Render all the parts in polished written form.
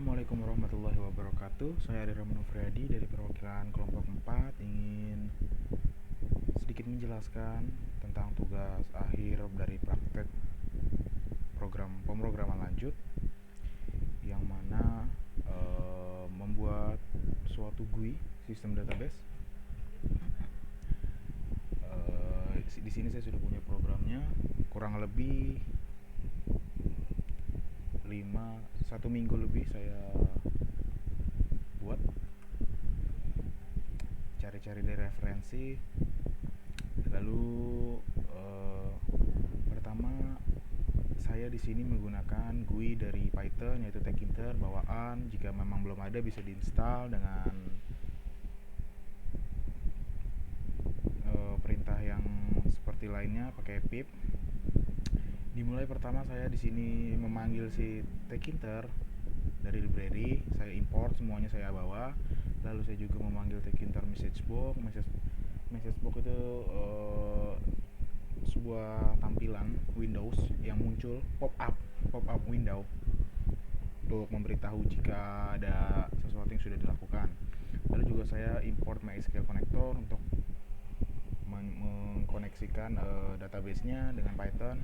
Assalamualaikum warahmatullahi wabarakatuh. Saya Ari Ramano Friadi dari perwakilan kelompok 4 ingin sedikit menjelaskan tentang tugas akhir dari praktek program pemrograman lanjut yang mana membuat suatu GUI sistem database. Di sini saya sudah punya programnya, kurang lebih 1 minggu lebih saya buat, cari-cari dari referensi. Lalu pertama saya di sini menggunakan GUI dari Python yaitu Tkinter bawaan. Jika memang belum ada bisa diinstal dengan perintah yang seperti lainnya pakai pip. Dimulai pertama saya di sini memanggil si Tkinter dari library, saya import semuanya, saya bawa. Lalu saya juga memanggil Tkinter message box itu sebuah tampilan Windows yang muncul pop up window untuk memberitahu jika ada sesuatu yang sudah dilakukan. Lalu juga saya import MySQL connector untuk mengkoneksikan database-nya dengan Python.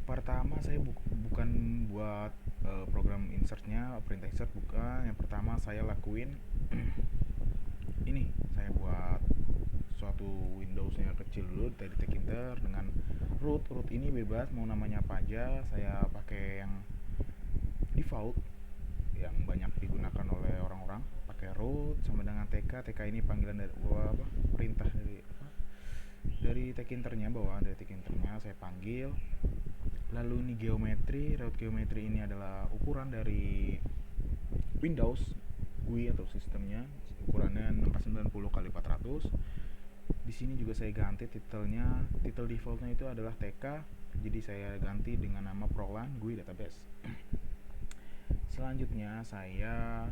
Pertama saya bukan buat program insertnya, perintah insert bukan. Yang pertama saya lakuin ini, saya buat suatu Windows-nya kecil dulu dari Tkinter dengan root ini bebas mau namanya apa aja. Saya pakai yang default yang banyak digunakan oleh orang-orang, pakai root sama dengan tk ini panggilan dari perintah dari Tkinternya, bawaan dari Tkinternya saya panggil. Lalu ini geometri, root geometri ini adalah ukuran dari Windows GUI atau sistemnya, ukurannya 690 x 400. Di sini juga saya ganti titelnya, titel defaultnya itu adalah TK, jadi saya ganti dengan nama Proline GUI Database. Selanjutnya saya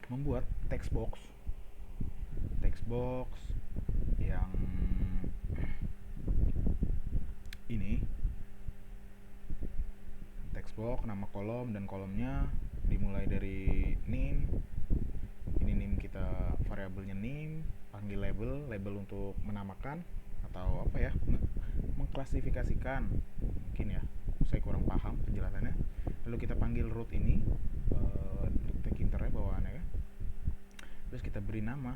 membuat text box yang ini, text box, nama kolom, dan kolomnya dimulai dari name. Ini name kita, variabelnya name, panggil label untuk menamakan atau apa ya, mengklasifikasikan mungkin ya, saya kurang paham penjelasannya. Lalu kita panggil root ini, Tkinternya bawaannya ya. Terus kita beri nama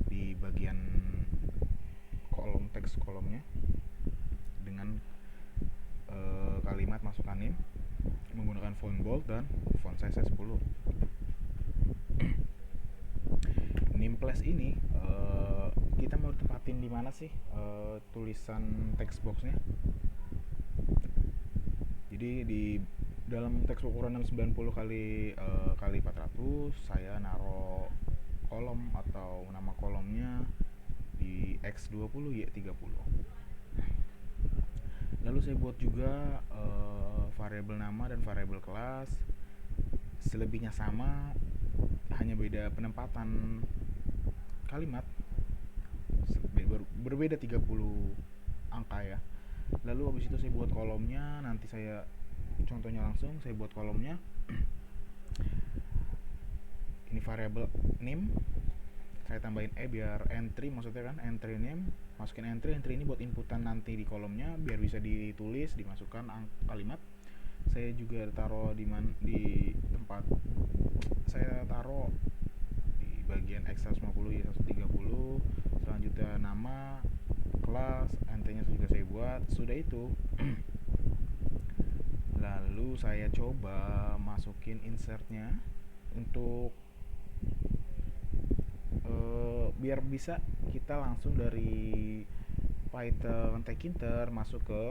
di bagian kolom teks kolomnya dengan kalimat masukkan name menggunakan font bold dan font size 10. Name place ini kita mau tempatin di mana sih tulisan text boxnya. Jadi di dalam teks ukuran 690 kali 400 saya naruh kolom atau nama kolomnya di X20 Y30. Lalu saya buat juga variabel nama dan variabel kelas, selebihnya sama, hanya beda penempatan kalimat, berbeda 30 angka ya. Lalu habis itu saya buat kolomnya, nanti saya contohnya langsung saya buat kolomnya. Ini variabel name saya tambahin biar entry, maksudnya kan entry name, masukin entry ini buat inputan nanti di kolomnya biar bisa ditulis, dimasukkan kalimat. Saya juga taruh di tempat saya taruh di bagian X150 Y130. Selanjutnya nama, kelas, nt-nya juga saya buat. Sudah itu lalu saya coba masukin insertnya untuk biar bisa kita langsung dari Python Tkinter masuk ke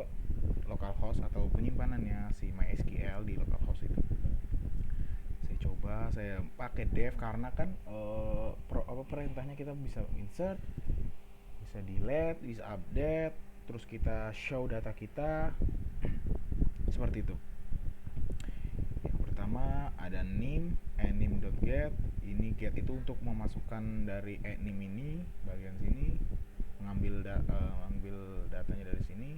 localhost atau penyimpanannya si MySQL di localhost itu. Saya coba, saya pakai dev karena kan perintahnya kita bisa insert, bisa delete, bisa update, terus kita show data kita seperti itu. Yang pertama ada name, name.get. Ini get itu untuk memasukkan dari name ini bagian sini, mengambil datanya dari sini.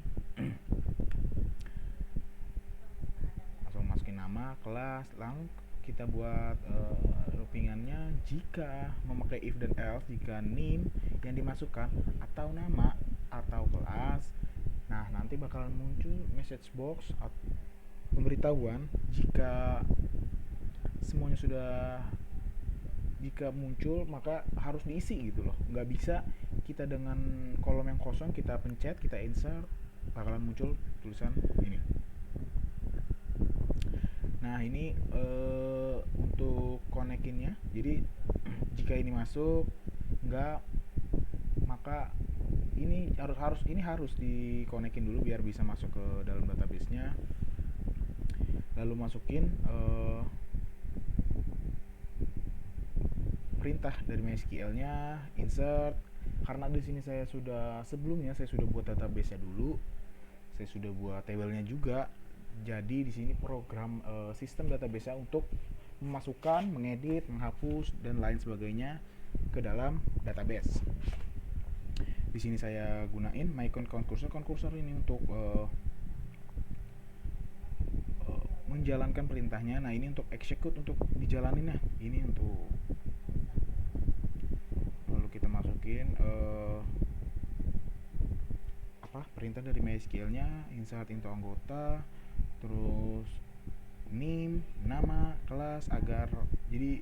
Langsung masukin nama, kelas, lalu kita buat loopingannya jika memakai if dan else, jika name yang dimasukkan atau nama atau kelas. Nah, nanti bakalan muncul message box atau pemberitahuan jika semuanya sudah, jika muncul maka harus diisi gitu loh. Nggak bisa kita dengan kolom yang kosong kita pencet, kita insert, bakalan muncul tulisan ini. Nah, ini untuk konekinnya. Jadi jika ini masuk, nggak, maka ini harus dikonekin dulu biar bisa masuk ke dalam database-nya. Lalu masukin perintah dari MySQL-nya, insert. Karena di sini saya sudah buat database-nya dulu. Saya sudah buat tabelnya juga. Jadi di sini program sistem database-nya untuk memasukkan, mengedit, menghapus dan lain sebagainya ke dalam database. Di sini saya gunain myConcursor ini untuk menjalankan perintahnya. Nah, ini untuk execute, untuk dijalaninnya. Ini untuk lalu kita masukin perintah dari MySQL-nya, insert into anggota, terus name, nama, kelas, agar jadi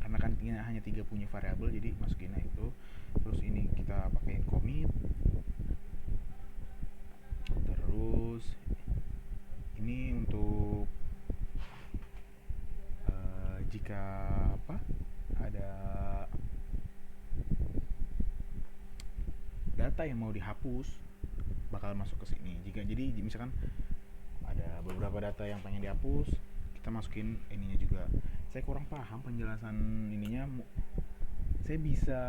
karena kan hanya 3 punya variabel, jadi masukinnya itu. Terus ini kita pakein commit. Terus ini untuk jika ada data yang mau dihapus bakal masuk ke sini. Jadi misalkan ada beberapa data yang pengen dihapus, kita masukin ininya juga. Saya kurang paham penjelasan ininya. Saya bisa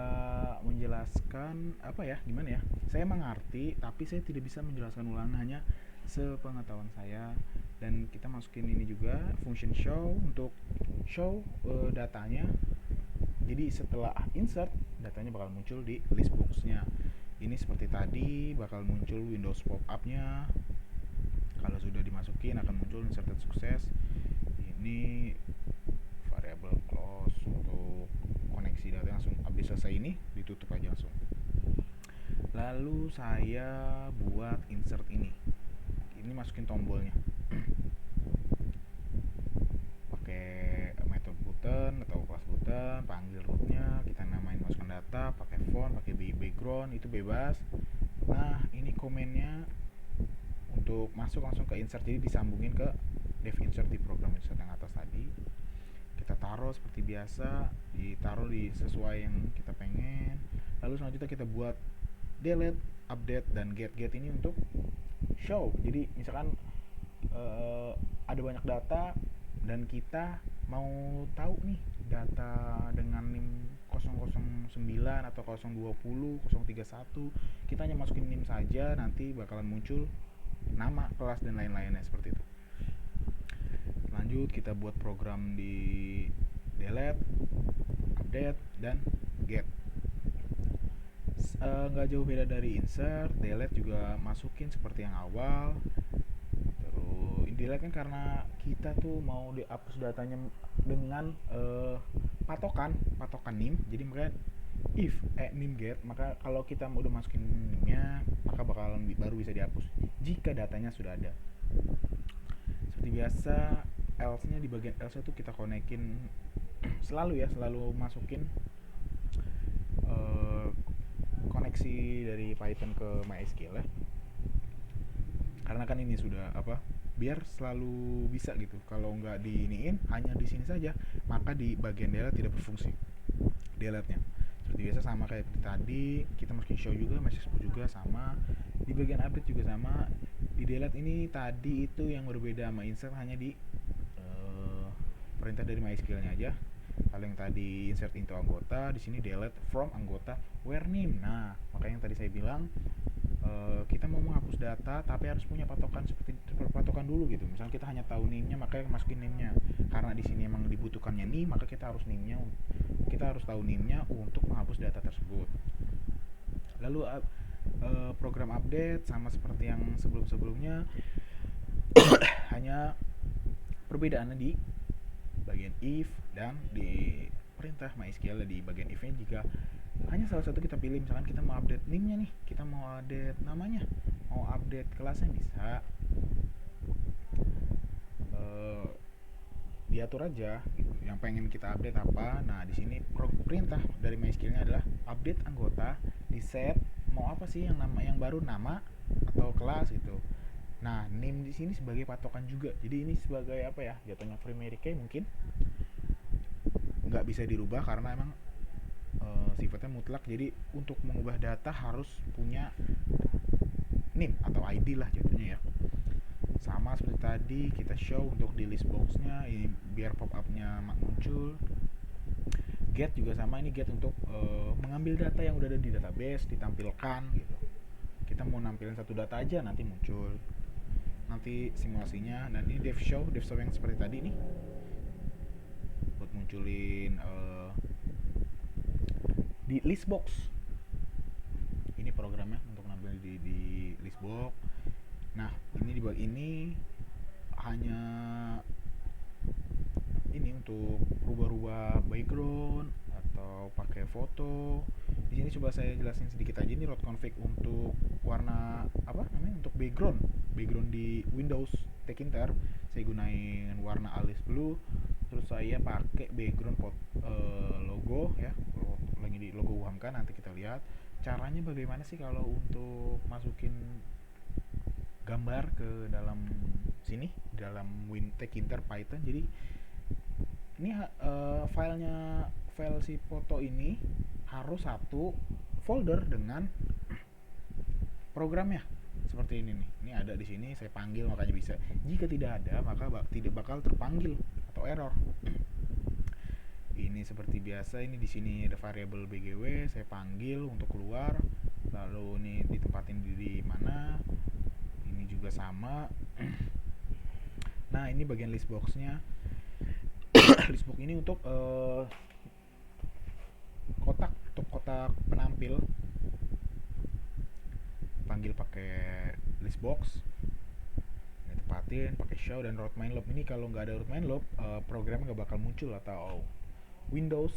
menjelaskan gimana ya? Saya mengerti, tapi saya tidak bisa menjelaskan ulang, hanya sepengetahuan saya. Dan kita masukin ini juga function show untuk show datanya. Jadi setelah insert, datanya bakal muncul di list box-nya. Ini seperti tadi bakal muncul Windows pop-up-nya. Kalau sudah dimasukin akan muncul inserted sukses. Ini variable close untuk koneksi data, langsung habis selesai ini ditutup aja langsung. Lalu saya buat insert ini. Ini masukin tombolnya. Pakai method button atau class button, panggil rootnya, kita namain masukkan data, pakai font, pakai background, itu bebas. Nah, ini komennya untuk masuk langsung ke insert, jadi disambungin ke dev insert di program insert yang atas tadi. Kita taruh seperti biasa, ditaruh di sesuai yang kita pengen. Lalu selanjutnya kita buat delete, update, dan get ini untuk show. Jadi misalkan ada banyak data dan kita mau tahu nih data dengan NIM 009 atau 020, 031, kita hanya masukin NIM saja, nanti bakalan muncul nama, kelas, dan lain-lainnya seperti itu. Lanjut kita buat program di delete, update, dan get. Nggak jauh beda dari insert, delete juga masukin seperti yang awal. Terus delete kan karena kita tuh mau dihapus datanya dengan patokan NIM, jadi makanya if NIM get, maka kalau kita udah masukin NIM-nya maka bakalan baru bisa dihapus jika datanya sudah ada. Seperti biasa, else-nya di bagian else itu kita konekin selalu masukin koneksi dari Python ke MySQL ya. Karena kan ini sudah biar selalu bisa gitu. Kalau nggak diiniin hanya di sini saja, maka di bagian delete tidak berfungsi delete-nya. Seperti biasa sama kayak tadi, kita masukin show juga, message juga sama. Di bagian update juga sama. Di delete ini tadi itu yang berbeda sama insert, hanya di perintah dari MySQL-nya aja. Kalau yang tadi insert into anggota, di sini delete from anggota where name. Nah, makanya yang tadi saya bilang kita mau menghapus data tapi harus punya patokan, seperti patokan dulu gitu. Misalnya kita hanya tahu name-nya, maka masukin name-nya. Karena di sini emang dibutuhkannya name, maka kita harus tahu name-nya untuk menghapus data tersebut. Lalu program update sama seperti yang sebelum-sebelumnya, hanya perbedaannya di bagian if dan di perintah MySQL di bagian if-nya. Jika hanya salah satu kita pilih, misalkan kita mau update name-nya nih, kita mau update namanya, mau update kelasnya, bisa eh, diatur aja gitu, yang pengen kita update apa. Nah di sini perintah dari MySQL-nya adalah update anggota, di set mau apa sih yang nama yang baru, nama atau kelas gitu. Nah name di sini sebagai patokan juga, jadi ini sebagai apa ya, jatuhnya primary key mungkin, nggak bisa dirubah karena emang sifatnya mutlak. Jadi untuk mengubah data harus punya name atau ID lah jatuhnya ya. Sama seperti tadi kita show untuk di list boxnya ini biar pop upnya muncul. Get juga sama, ini get untuk mengambil data yang udah ada di database ditampilkan gitu. Kita mau nampilin satu data aja nanti muncul nanti simulasinya. Dan ini dev show yang seperti tadi nih buat munculin di list box. Ini programnya untuk nampilin di list box. Nah ini di bawah ini hanya ini untuk rubah-rubah background atau pakai foto. Di sini coba saya jelasin sedikit aja. Ini root config untuk warna apa namanya, untuk background di Windows Tekinter saya gunain warna alias blue. Terus saya pakai background logo ya, lagi di logo UHAMKA. Nanti kita lihat caranya bagaimana sih kalau untuk masukin gambar ke dalam sini, dalam Tekinter Python. Jadi ini file si foto ini harus satu folder dengan programnya seperti ini nih. Ini ada di sini, saya panggil makanya bisa. Jika tidak ada maka tidak bakal terpanggil atau error. Ini seperti biasa, ini di sini ada variabel bgw, saya panggil untuk keluar. Lalu ini ditempatin di mana? Ini juga sama. Nah ini bagian list boxnya. List box ini untuk kotak penampil, panggil pakai list box. Ini tempatin pakai show dan root main loop. Ini kalau nggak ada root main loop, programnya nggak bakal muncul, atau Windows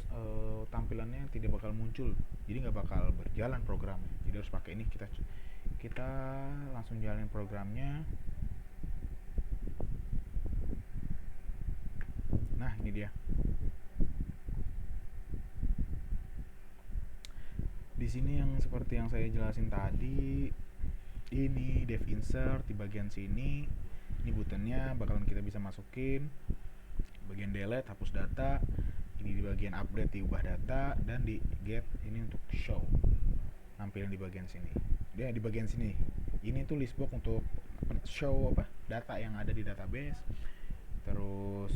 tampilannya tidak bakal muncul, jadi nggak bakal berjalan programnya. Jadi harus pakai ini. Kita langsung jalanin programnya. Nah ini dia. Di sini yang seperti yang saya jelasin tadi, ini dev insert di bagian sini. Ini buttonnya bakalan kita bisa masukin. Bagian delete hapus data. Ini di bagian update diubah data, dan di get ini untuk show nampilin di bagian sini. Dia di bagian sini. Ini tuh list box untuk show apa data yang ada di database. Terus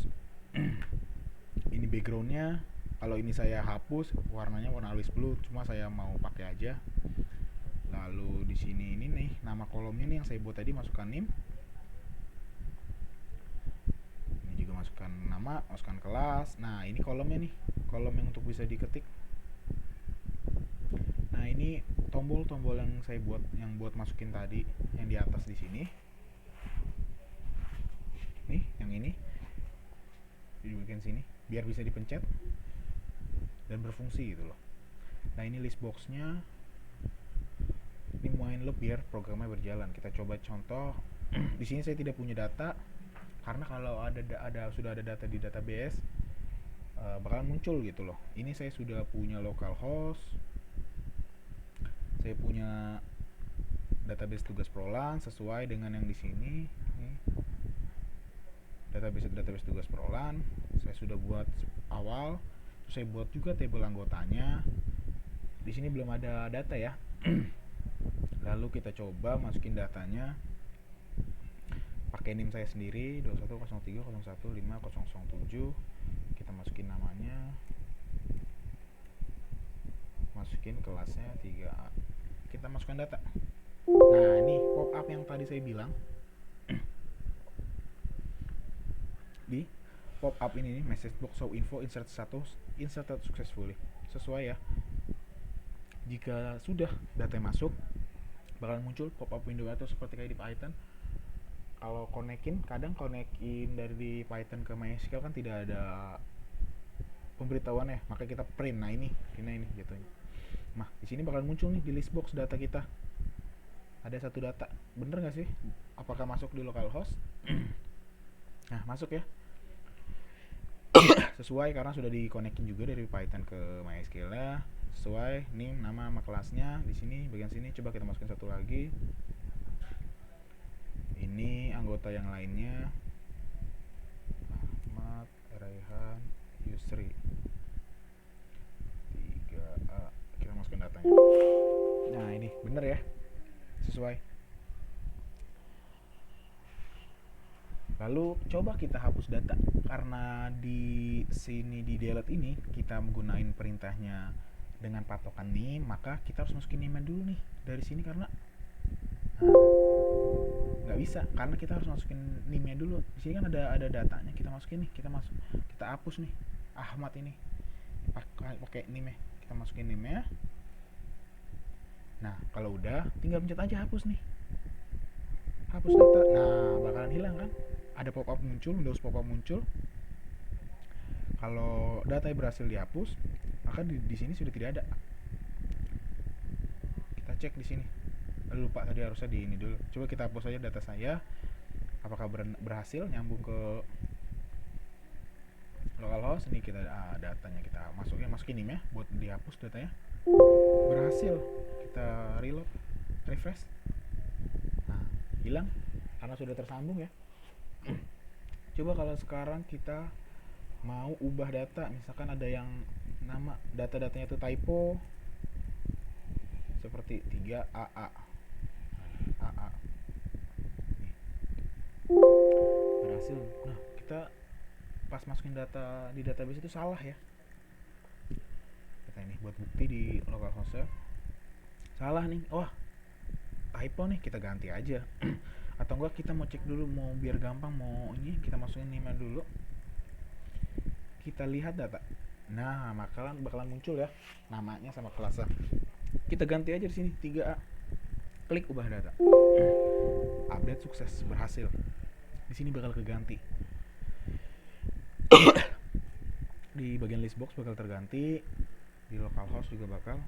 ini backgroundnya, kalau ini saya hapus warnanya warna alias blue, cuma saya mau pakai aja. Lalu di sini ini nih nama kolomnya nih yang saya buat tadi, masukkan name. Ini juga masukkan nama, masukkan kelas. Nah ini kolomnya nih, kolom yang untuk bisa diketik. Nah ini tombol-tombol yang saya buat, yang buat masukin tadi, yang di atas di sini. Nih yang ini di bagian sini biar bisa dipencet dan berfungsi gitu loh. Nah ini list boxnya, ini main loop biar programnya berjalan. Kita coba contoh. Di sini saya tidak punya data, karena kalau sudah ada data di database bakalan muncul gitu loh. Ini saya sudah punya localhost, saya punya database tugas prolan sesuai dengan yang di sini. Database tugas prolan saya sudah buat awal. Terus saya buat juga tabel anggotanya. Di sini belum ada data ya. Lalu kita coba masukin datanya pakai NIM saya sendiri 2103015007. Kita masukin namanya, masukin kelasnya 3A. Kita masukkan data. Nah ini pop up yang tadi saya bilang. Di pop up ini nih, message box show info insert status inserted successfully, sesuai ya. Jika sudah data masuk, bakalan muncul pop up window atau seperti kayak di Python. Kalau kadang konekin dari di Python ke MySQL kan tidak ada pemberitahuan ya, maka kita print. Nah ini jatuhnya. Nah di sini bakal muncul nih di list box data kita. Ada satu data, bener nggak sih? Apakah masuk di localhost? Nah masuk ya, sesuai karena sudah dikonekin juga dari Python ke MySQL ya. Sesuai name, nama sama kelasnya di sini bagian sini. Coba kita masukin satu lagi. Ini anggota yang lainnya, Ahmad, Raihan, Yusri 3A. Kita masukin datanya. Nah ini bener ya, sesuai. Lalu coba kita hapus data, karena di sini di delete ini kita menggunakan perintahnya dengan patokan name, maka kita harus masukin name dulu nih dari sini karena nggak bisa, karena kita harus masukin name dulu. Di sini kan ada datanya, kita masukin nih, kita hapus nih Ahmad ini pakai name, kita masukin name nya. Nah kalau udah tinggal pencet aja hapus nih, hapus data. Nah bakalan hilang kan, ada pop up muncul, Windows pop up muncul. Kalau data berhasil dihapus, maka di sini sudah tidak ada. Kita cek di sini. Lupa tadi harusnya di ini dulu. Coba kita hapus aja data saya. Apakah berhasil nyambung ke localhost? Ini kita datanya kita masukin ini ya buat dihapus datanya. Berhasil. Kita reload, refresh. Nah, hilang karena sudah tersambung ya. Coba kalau sekarang kita mau ubah data, misalkan ada yang nama data-datanya itu typo seperti 3AA AA nih. Berhasil. Nah kita pas masukin data di database itu salah ya, kita ini buat bukti di localhost salah nih, wah typo nih, kita ganti aja. Atau enggak kita mau cek dulu, mau biar gampang, mau ini kita masukin name dulu, kita lihat data. Nah bakalan muncul ya namanya sama kelasnya. Kita ganti aja di sini 3A, klik ubah data. Update sukses, berhasil. Di sini bakal keganti. Di bagian list box bakal terganti, di localhost juga bakal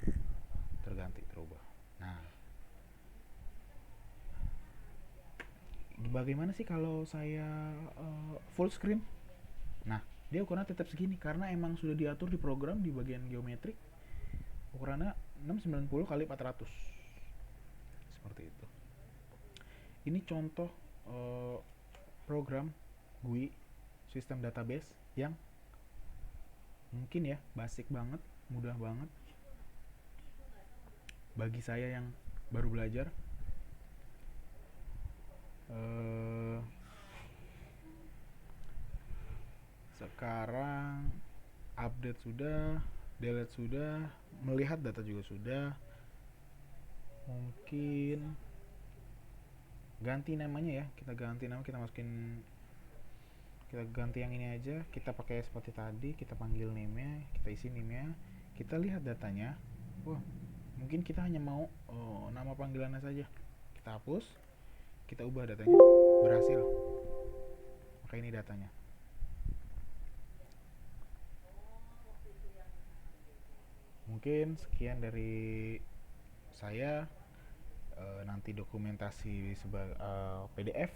terganti, terubah. Nah bagaimana sih kalau saya full screen? Nah dia ukurannya tetap segini karena emang sudah diatur di program di bagian geometrik, ukurannya 690 x 400 seperti itu. Ini contoh program GUI sistem database yang mungkin ya basic banget, mudah banget bagi saya yang baru belajar. Sekarang update sudah, delete sudah, melihat data juga sudah. Mungkin ganti namanya ya, kita ganti nama, kita ganti yang ini aja, kita pakai seperti tadi, kita panggil name-nya, kita isi name-nya, kita lihat datanya. Wah mungkin kita hanya mau nama panggilannya saja, kita hapus, kita ubah datanya, berhasil. Maka ini datanya. Mungkin sekian dari saya. Nanti dokumentasi PDF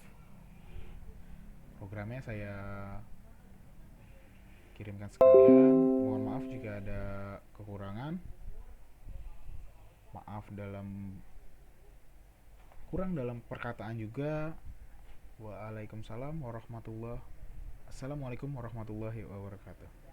programnya saya kirimkan sekalian. Mohon maaf jika ada kekurangan, maaf kurang dalam perkataan juga. Waalaikumsalam warahmatullahi wabarakatuh.